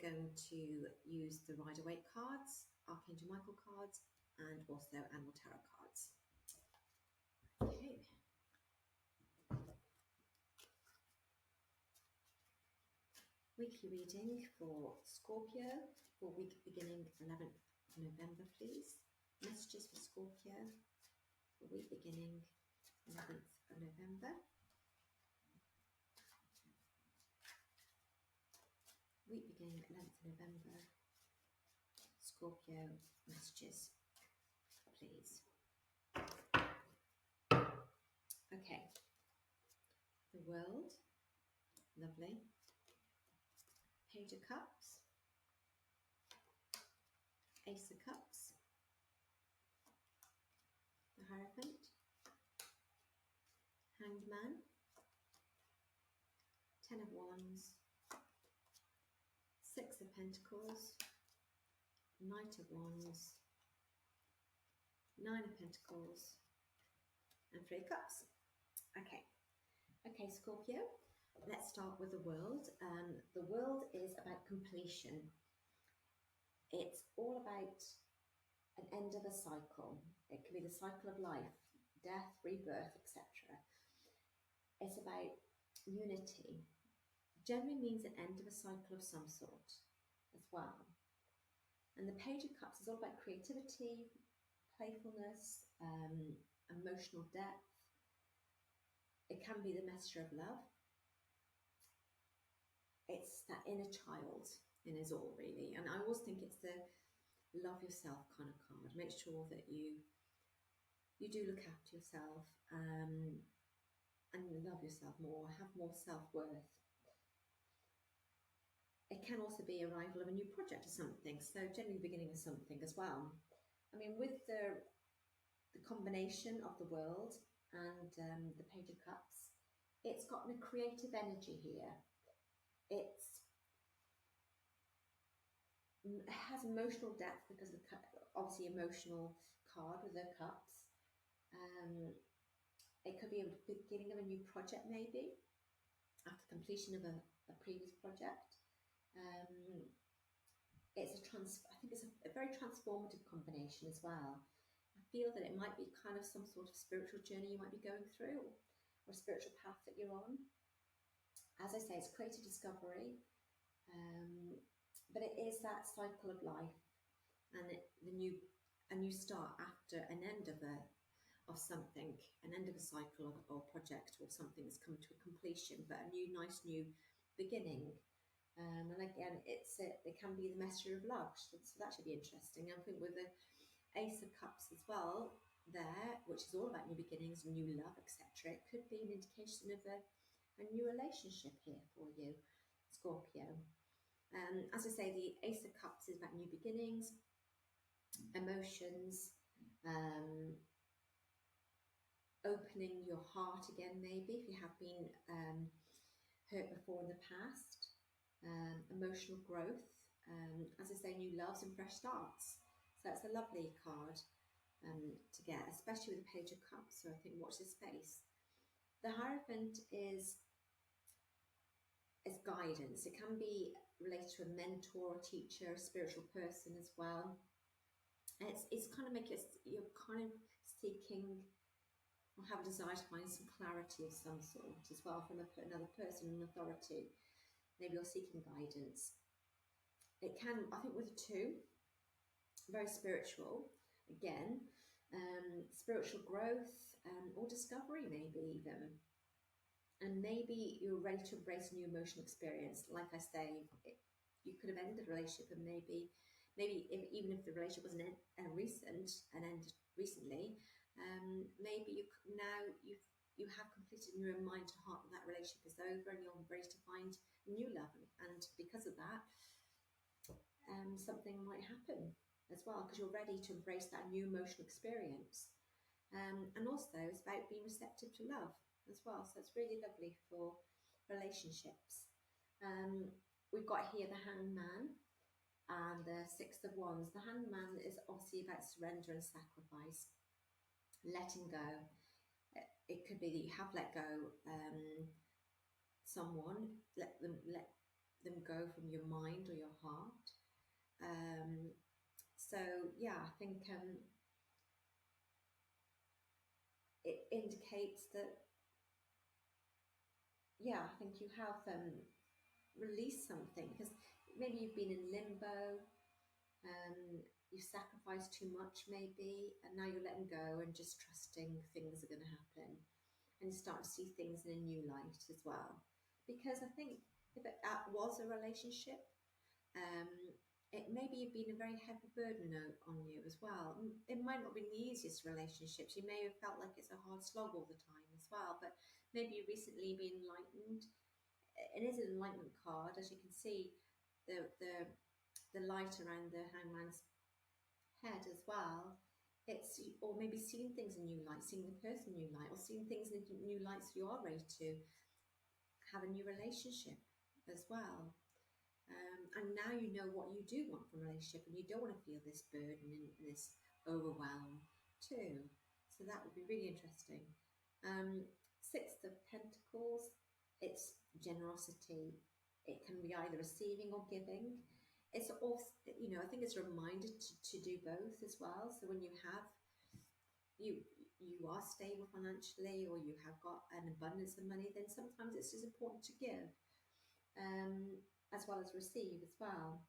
we're going to use the Rider Waite cards, Archangel Michael cards, and also Animal Tarot cards. Okay. Weekly reading for Scorpio for week beginning 11th of November, please. Messages for Scorpio for week beginning 11th of November. Week beginning 11th of November. Scorpio messages, please. Okay. The World. Lovely. Page of Cups. Ace of Cups. The Hierophant. Hanged Man. Ten of Wands. Six of Pentacles. Knight of Wands. Nine of Pentacles. And Three of Cups. Okay, Scorpio. Let's start with the World. The World is about completion. It's all about an end of a cycle. It could be the cycle of life, death, rebirth, etc. It's about unity. Generally means an end of a cycle of some sort as well. And the Page of Cups is all about creativity, playfulness, emotional depth. It can be the messenger of love. It's that inner child in us all, really. And I always think it's the love yourself kind of card. Make sure that you do look after yourself and love yourself more, have more self-worth. It can also be arrival of a new project or something, so generally the beginning of something as well. I mean, with the combination of the World and the Page of Cups, it's got a creative energy here. It has emotional depth because of the obviously emotional card with the cups. It could be a beginning of a new project, maybe after completion of a previous project. It's I think it's a very transformative combination as well. I feel that it might be kind of some sort of spiritual journey you might be going through, or a spiritual path that you're on. As I say, it's creative discovery, but it is that cycle of life and a new start after an end of something, an end of a cycle or project or something that's come to a completion, but a nice new beginning. And again, it can be the messenger of love, so that should be interesting. I think with the Ace of Cups as well there, which is all about new beginnings, new love, etc. It could be an indication of a new relationship here for you, Scorpio. As I say, the Ace of Cups is about new beginnings, emotions, opening your heart again, maybe if you have been hurt before in the past, emotional growth, as I say, new loves and fresh starts. So it's a lovely card to get, especially with the Page of Cups. So I think watch this space. The Hierophant is guidance. It can be related to a mentor, a teacher, a spiritual person as well. It's kind of making you're kind of seeking or have a desire to find some clarity of some sort as well from another person, an authority. Maybe you're seeking guidance. It can, I think, with the two, very spiritual again, spiritual growth or discovery, maybe even. And maybe you're ready to embrace a new emotional experience. Like I say, you could have ended a relationship, and maybe even if the relationship was an end recently, maybe you have completed in your own mind and heart that relationship is over, and you're ready to find new love. And because of that, something might happen as well, because you're ready to embrace that new emotional experience. And also, it's about being receptive to love as well. So it's really lovely for relationships. We've got here the Hanged Man and the Six of Wands. The Hanged Man is obviously about surrender and sacrifice, letting go. It could be that you have let go someone, let them go from your mind or your heart. Um, so yeah, I think it indicates that, yeah, I think you have released something, because maybe you've been in limbo, you've sacrificed too much maybe, and now you're letting go and just trusting things are going to happen, and you start to see things in a new light as well. Because I think if it was a relationship, um, it maybe have been a very heavy burden on you as well. It might not have been the easiest relationships. You may have felt like it's a hard slog all the time as well, but maybe you recently been enlightened. It is an enlightenment card, as you can see, the light around the hangman's head as well. It's, or maybe seeing things in new light, seeing the person in new light, or seeing things in new light, so you are ready to have a new relationship as well. And now you know what you do want from a relationship, and you don't want to feel this burden and this overwhelm too. So that would be really interesting. Sixth of Pentacles, it's generosity. It can be either receiving or giving. It's also, I think it's a reminder to do both as well. So when you have, you you are stable financially, or you have got an abundance of money, then sometimes it's just important to give, um, as well as receive as well.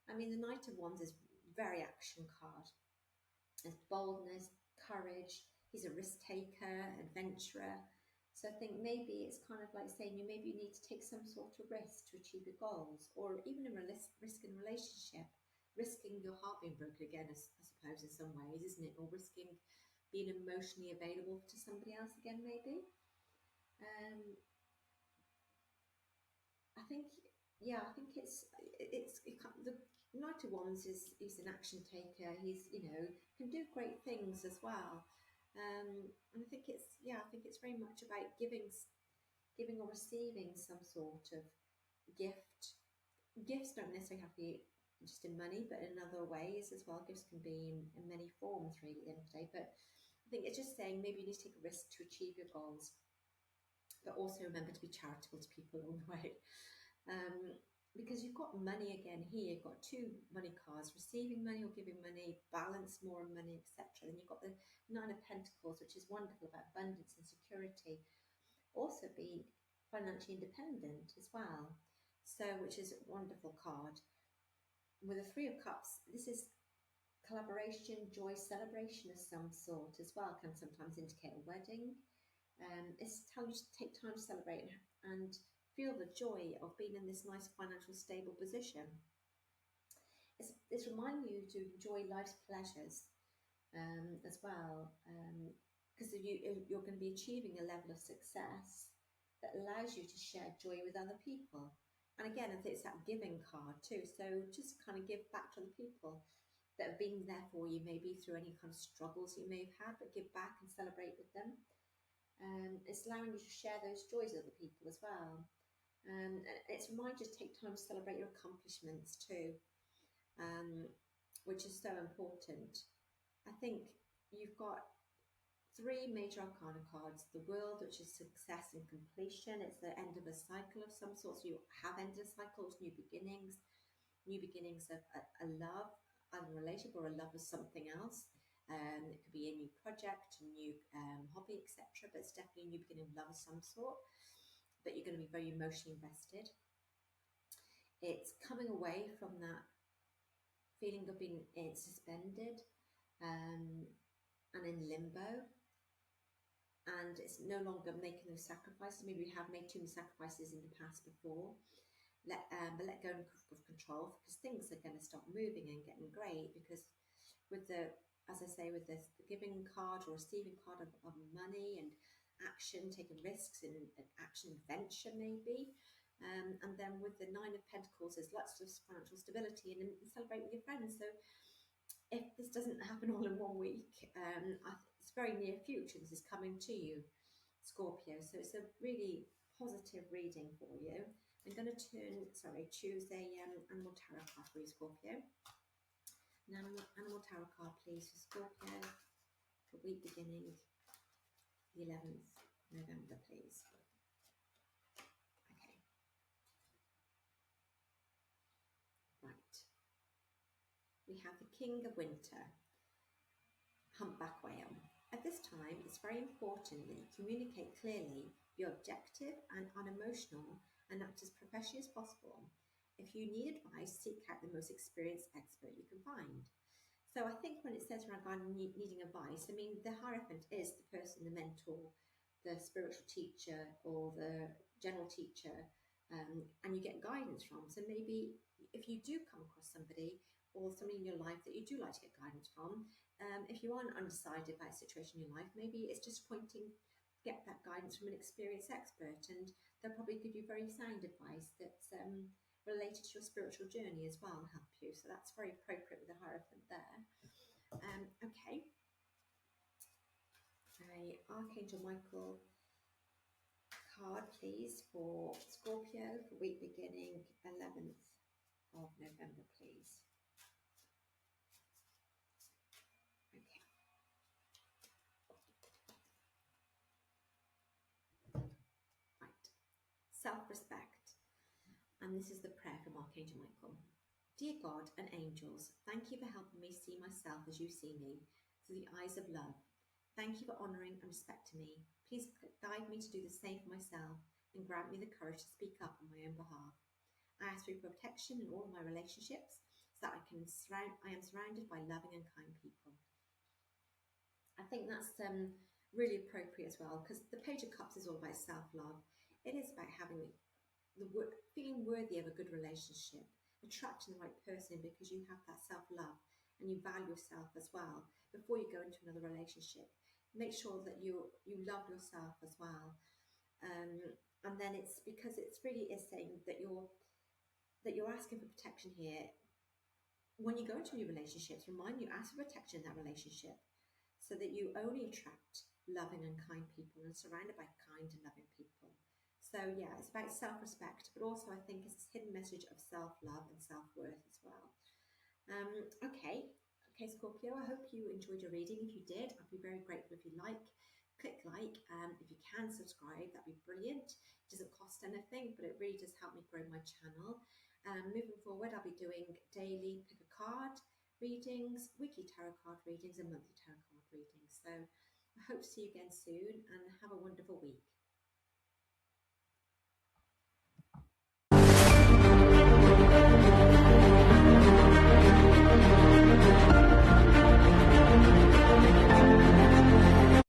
I mean, the Knight of Wands is very action card. There's boldness, courage. He's a risk taker, adventurer. So I think maybe it's kind of like saying maybe you need to take some sort of risk to achieve your goals, or even a risk in a relationship, risking your heart being broken again, I suppose, in some ways, isn't it? Or risking being emotionally available to somebody else again, maybe. Um, I think, yeah, I think the Knight of Wands is an action taker. He's, can do great things as well. And I think it's, yeah, I think it's very much about giving or receiving some sort of gift. Gifts don't necessarily have to be just in money, but in other ways as well. Gifts can be in many forms, really, at the end of the day. But I think it's just saying maybe you need to take a risk to achieve your goals, but also remember to be charitable to people along the way. Because you've got money again here, you've got two money cards, receiving money or giving money, balance, more money, etc. Then you've got the Nine of Pentacles, which is wonderful, about abundance and security. Also being financially independent as well, so which is a wonderful card. With the Three of Cups, this is collaboration, joy, celebration of some sort as well. Can sometimes indicate a wedding. It's telling you to take time to celebrate and feel the joy of being in this nice financial stable position. It's reminding you to enjoy life's pleasures, as well, because you're going to be achieving a level of success that allows you to share joy with other people. And again, I think it's that giving card too. So just kind of give back to the people that have been there for you, maybe through any kind of struggles you may have had, but give back and celebrate with them. It's allowing you to share those joys with other people as well. And it's reminding you to take time to celebrate your accomplishments too, um, which is so important. I think you've got three major arcana cards. The World, which is success and completion. It's the end of a cycle of some sort. So you have ended a cycle, new beginnings of a love, either a relationship or a love with something else. It could be a new project, a new hobby, etc. But it's definitely a new beginning of love of some sort. But you're going to be very emotionally invested. It's coming away from that feeling of being suspended, and in limbo, and it's no longer making those sacrifices. Maybe you have made too many sacrifices in the past before. But let go of control, because things are going to start moving and getting great. Because with the, as I say, with this, the giving card or receiving card of money and action, taking risks in action, adventure maybe. And then with the Nine of Pentacles, there's lots of financial stability and celebrate with your friends. So if this doesn't happen all in 1 week, it's very near future. This is coming to you, Scorpio. So it's a really positive reading for you. I'm going to choose a animal tarot card for you, Scorpio. An animal tarot card, please, for Scorpio for week beginning the 11th November, please. Okay. we have the King of Winter, humpback whale. At this time, it's very important that you communicate clearly, be objective and unemotional, and act as professionally as possible. If you need advice, seek out the most experienced expert you can find. So I think when it says around God needing advice, I mean, the Hierophant is the person, the mentor, the spiritual teacher, or the general teacher, and you get guidance from. So maybe if you do come across somebody or somebody in your life that you do like to get guidance from, if you aren't undecided about a situation in your life, maybe it's just pointing, get that guidance from an experienced expert, and they'll probably give you very sound advice that's related to your spiritual journey as well and help you. So that's very appropriate with the Hierophant there. Okay. Archangel Michael card, please, for Scorpio for week beginning 11th of November, please. Okay. Right. Self-respect. And this is the prayer from Archangel Michael. Dear God and angels, thank you for helping me see myself as you see me, through the eyes of love. Thank you for honouring and respecting me. Please guide me to do the same for myself and grant me the courage to speak up on my own behalf. I ask for protection in all of my relationships so that I am surrounded by loving and kind people. I think that's really appropriate as well, because the Page of Cups is all about self-love. It is about having feeling worthy of a good relationship, attracting the right person because you have that self-love and you value yourself as well before you go into another relationship. Make sure that you love yourself as well, and then it's because it's really is saying that you're asking for protection here. When you go into new relationships, remind you, ask for protection in that relationship so that you only attract loving and kind people and surrounded by kind and loving people. So yeah, it's about self-respect, but also I think it's this hidden message of self-love and self-worth as well. Okay, Scorpio, I hope you enjoyed your reading. If you did, I'd be very grateful if you click like, if you can subscribe, that'd be brilliant. It doesn't cost anything, but it really does help me grow my channel. Moving forward, I'll be doing daily pick a card readings, weekly tarot card readings, and monthly tarot card readings. So I hope to see you again soon and have a wonderful week.